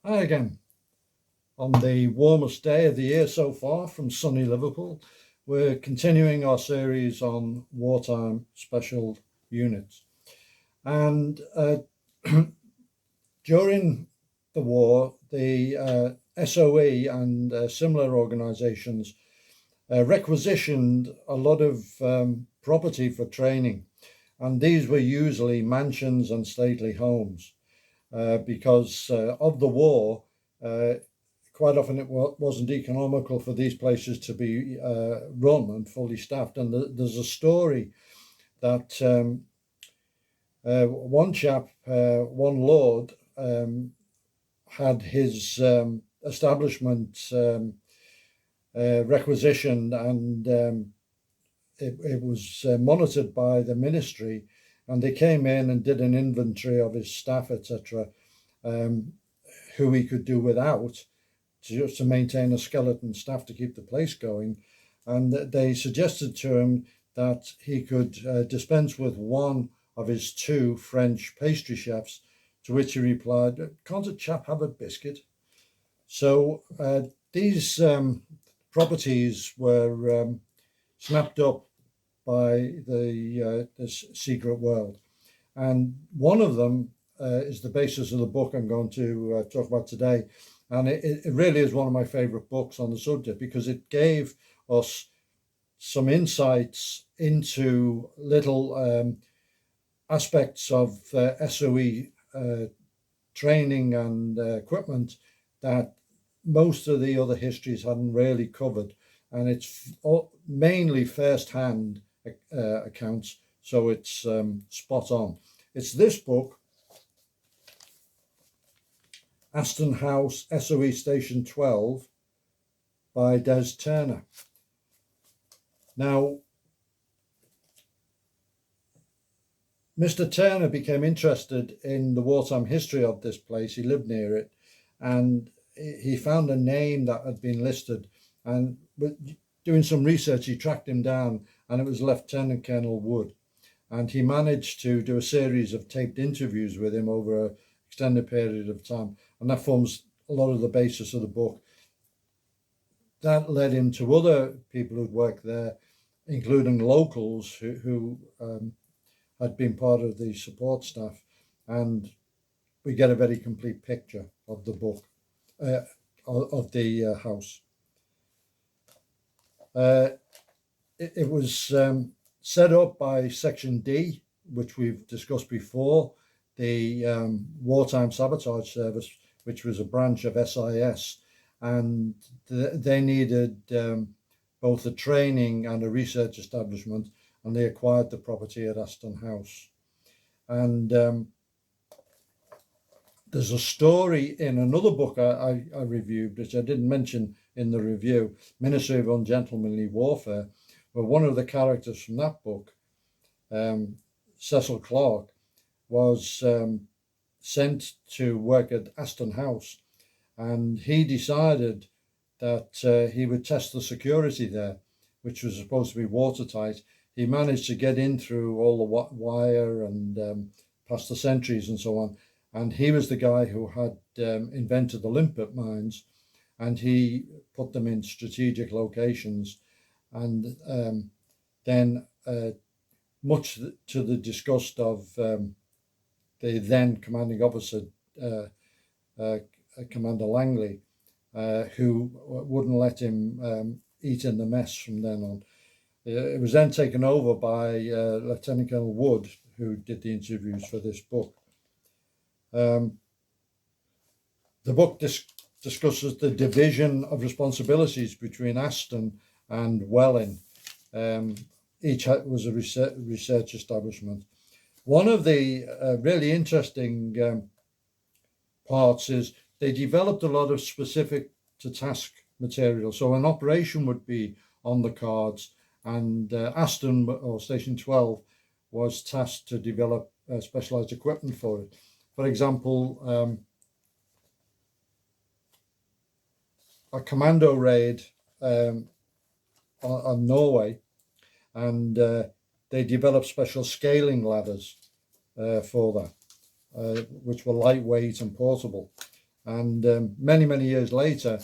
Hi again. On the warmest day of the year so far from sunny Liverpool, we're continuing our series on wartime special units. And during the war, the SOE and similar organizations requisitioned a lot of property for training. And these were usually mansions and stately homes because of the war. Quite often it wasn't economical for these places to be run and fully staffed. And there's a story that one chap, one lord, had his establishment requisitioned, and it was monitored by the ministry, and they came in and did an inventory of his staff, etc., who he could do without, just to maintain a skeleton staff to keep the place going. And they suggested to him that he could dispense with one of his two French pastry chefs, to which he replied, "Can't a chap have a biscuit?" So these properties were snapped up by the secret world. And one of them is the basis of the book I'm going to talk about today. And it really is one of my favorite books on the subject, because it gave us some insights into little aspects of SOE training and equipment that most of the other histories hadn't really covered. And it's mainly first-hand accounts, so it's spot on. It's this book, Aston House SOE Station 12 by Des Turner. Now, Mr. Turner became interested in the wartime history of this place. He lived near it, and he found a name that had been listed, and doing some research, he tracked him down, and it was Lieutenant Colonel Wood. And he managed to do a series of taped interviews with him over an extended period of time, and that forms a lot of the basis of the book. That led him to other people who'd worked there, including locals who had been part of the support staff, and we get a very complete picture of the book, of the house. It was set up by Section D, which we've discussed before, the Wartime Sabotage Service, which was a branch of SIS, and they needed both a training and a research establishment, and they acquired the property at Aston House. And there's a story in another book I reviewed, which I didn't mention in the review, Ministry of Ungentlemanly Warfare, where one of the characters from that book, Cecil Clarke, was sent to work at Aston House, and he decided that he would test the security there, which was supposed to be watertight. He managed to get in through all the wire and past the sentries and so on. And he was the guy who had invented the limpet mines, and he put them in strategic locations. And then, much to the disgust of the then commanding officer, Commander Langley, who wouldn't let him eat in the mess from then on. It was then taken over by Lieutenant Colonel Wood, who did the interviews for this book. The book discusses the division of responsibilities between Aston and Welling. Each was a research establishment. One of the really interesting parts is they developed a lot of specific to task material. So an operation would be on the cards, and Aston, or Station 12, was tasked to develop specialized equipment for it. For example, a commando raid on Norway, and they developed special scaling ladders for that, which were lightweight and portable. And many years later,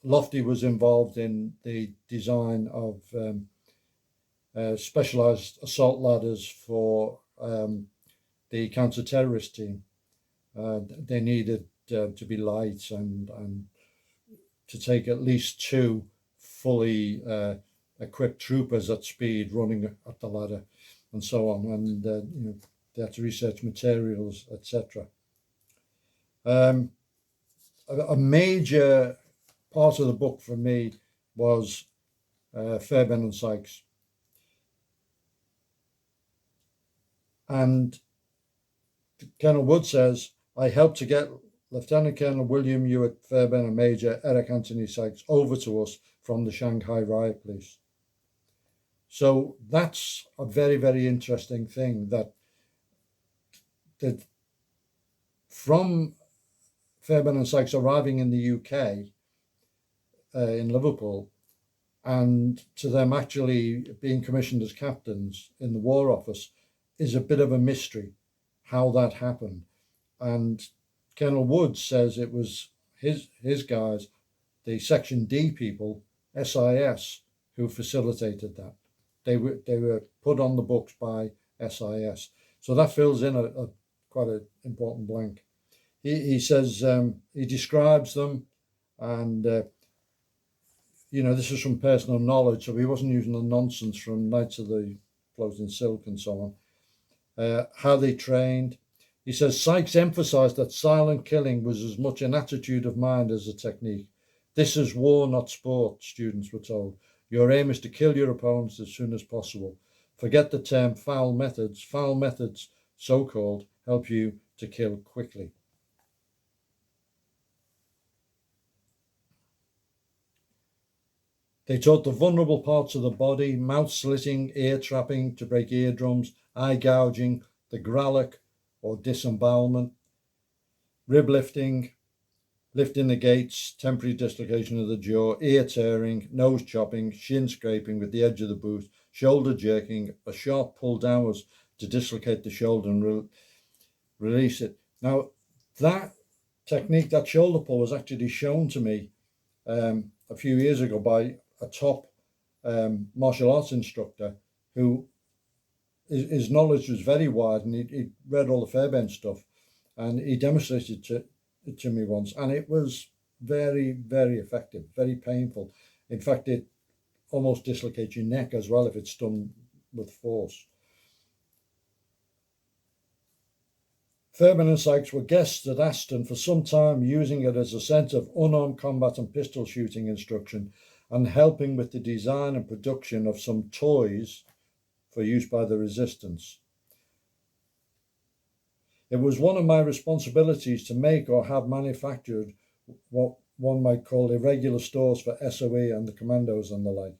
Lofty was involved in the design of specialized assault ladders for the counter-terrorist team. They needed to be light and to take at least two fully equipped troopers at speed running up the ladder and so on. And they had to research materials, etc. A major part of the book for me was Fairbairn and Sykes. And Colonel Wood says, I helped to get Lieutenant Colonel William Hewitt Fairbairn and Major Eric Anthony Sykes over to us from the Shanghai Riot Police. So that's a very interesting thing, that from Fairbairn and Sykes arriving in the UK, in Liverpool, and to them actually being commissioned as captains in the War Office, is a bit of a mystery how that happened. And Colonel Wood says it was his guys, the Section D people, SIS, who facilitated that. They were put on the books by SIS. So that fills in a quite an important blank. He says, he describes them, and this is from personal knowledge, so he wasn't using the nonsense from Knights of the Floating Silk and so on. How they trained. He says, Sykes emphasized that silent killing was as much an attitude of mind as a technique. This is war, not sport, students were told. Your aim is to kill your opponents as soon as possible. Forget the term foul methods. Foul methods, so-called, help you to kill quickly. They taught the vulnerable parts of the body, mouth slitting, ear trapping to break eardrums, eye gouging, the gralloch or disembowelment, rib lifting, lifting the gates, temporary dislocation of the jaw, ear tearing, nose chopping, shin scraping with the edge of the boot, shoulder jerking, a sharp pull downwards to dislocate the shoulder and release it. Now, that technique, that shoulder pull, was actually shown to me a few years ago by a top martial arts instructor who his knowledge was very wide, and he read all the Fairbairn stuff, and he demonstrated it to me once, and it was very effective, very painful. In fact, it almost dislocates your neck as well if it's done with force. Fairbairn and Sykes were guests at Aston for some time, using it as a centre of unarmed combat and pistol shooting instruction, and helping with the design and production of some toys for use by the resistance. It was one of my responsibilities to make or have manufactured what one might call irregular stores for SOE and the commandos and the like.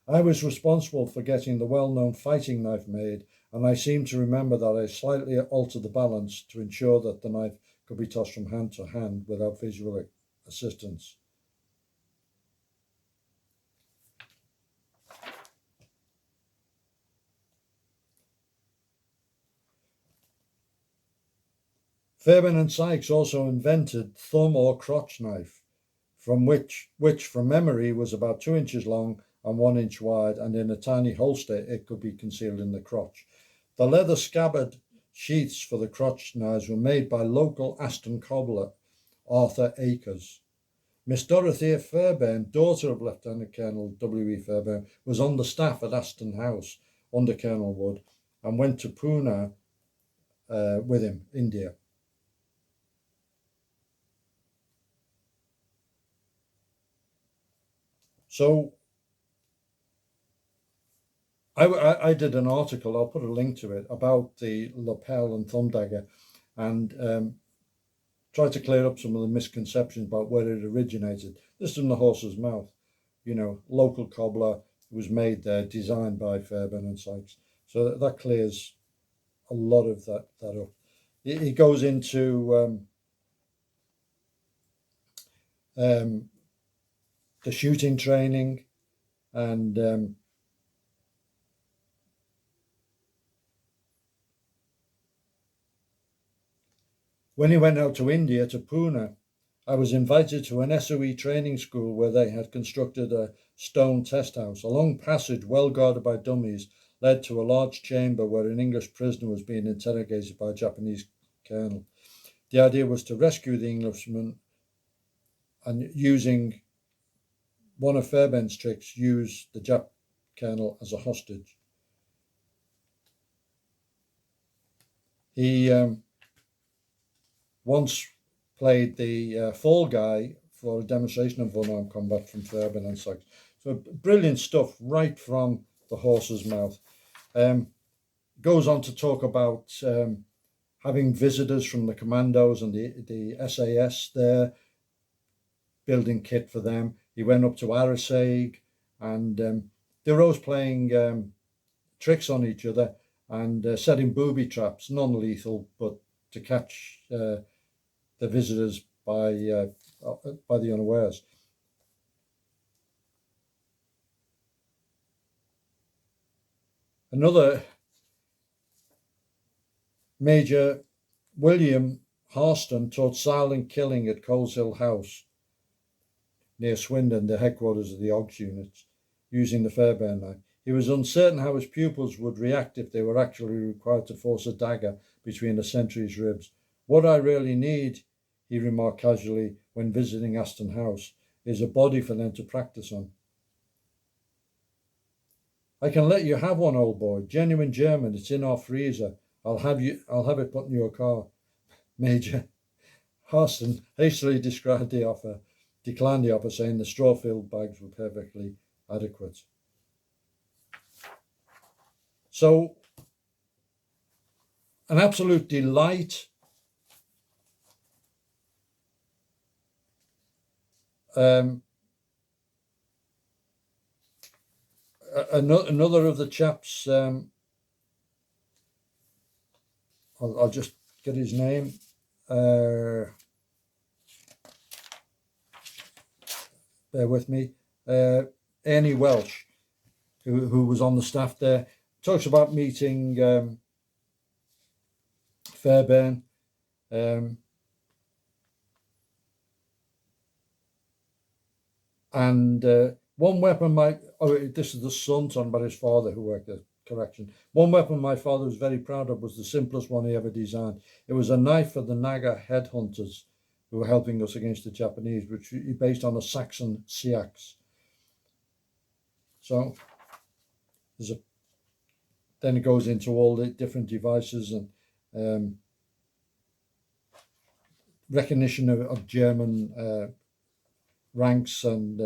I was responsible for getting the well-known fighting knife made, and I seem to remember that I slightly altered the balance to ensure that the knife could be tossed from hand to hand without visual assistance. Fairbairn and Sykes also invented thumb or crotch knife, from which from memory was about 2 inches long and 1 inch wide, and in a tiny holster it could be concealed in the crotch. The leather scabbard sheaths for the crotch knives were made by local Aston cobbler Arthur Akers. Miss Dorothea Fairbairn, daughter of Lieutenant Colonel W.E. Fairbairn, was on the staff at Aston House under Colonel Wood and went to Pune with him, India. So I did an article, I'll put a link to it, about the lapel and thumb dagger, and tried to clear up some of the misconceptions about where it originated. This is from the horse's mouth. Local cobbler, was made there, designed by Fairbairn and Sykes. So that clears a lot of that up. It goes into the shooting training, and When he went out to India, to Pune, I was invited to an SOE training school where they had constructed a stone test house. A long passage, well guarded by dummies, led to a large chamber where an English prisoner was being interrogated by a Japanese colonel. The idea was to rescue the Englishman and, using one of Fairbairn's tricks, use the Jap colonel as a hostage. He once played the fall guy for a demonstration of unarmed combat from Fairbairn and such. So brilliant stuff right from the horse's mouth. Goes on to talk about having visitors from the commandos and the SAS there, building kit for them. He went up to Arisaig, and they were always playing tricks on each other and setting booby traps, non-lethal, but to catch the visitors by the unawares. Another Major William Aston taught silent killing at Coleshill House near Swindon, the headquarters of the Oggs units, using the Fairbairn knife. He was uncertain how his pupils would react if they were actually required to force a dagger between a sentry's ribs. What I really need, he remarked casually when visiting Aston House, is a body for them to practice on. I can let you have one, old boy. Genuine German. It's in our freezer. I'll have it put in your car. Major Aston hastily declined the offer, saying the straw-filled bags were perfectly adequate. So, an absolute delight. Another of the chaps, I'll just get his name. Bear with me. Ernie Welsh, who was on the staff there, talks about meeting Fairbairn. And one weapon this is the son talking about his father who worked at correction. One weapon my father was very proud of was the simplest one he ever designed. It was a knife for the Naga headhunters who were helping us against the Japanese, which he based on a Saxon sea axe. So then it goes into all the different devices and recognition of German ranks and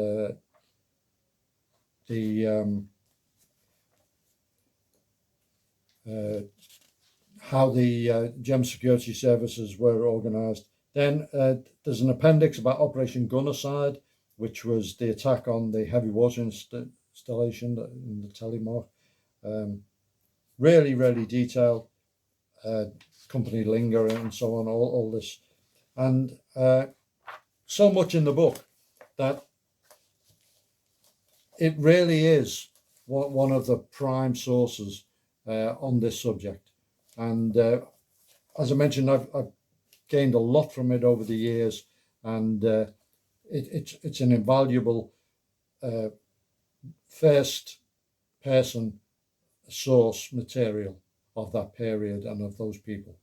how the German security services were organised. Then there's an appendix about Operation Gunnerside, which was the attack on the heavy water installation in the Telemark. Really, really detailed. Company Linger and so on, all this. And so much in the book that it really is one of the prime sources on this subject. And as I mentioned, I've gained a lot from it over the years, and it's an invaluable first person source material of that period and of those people.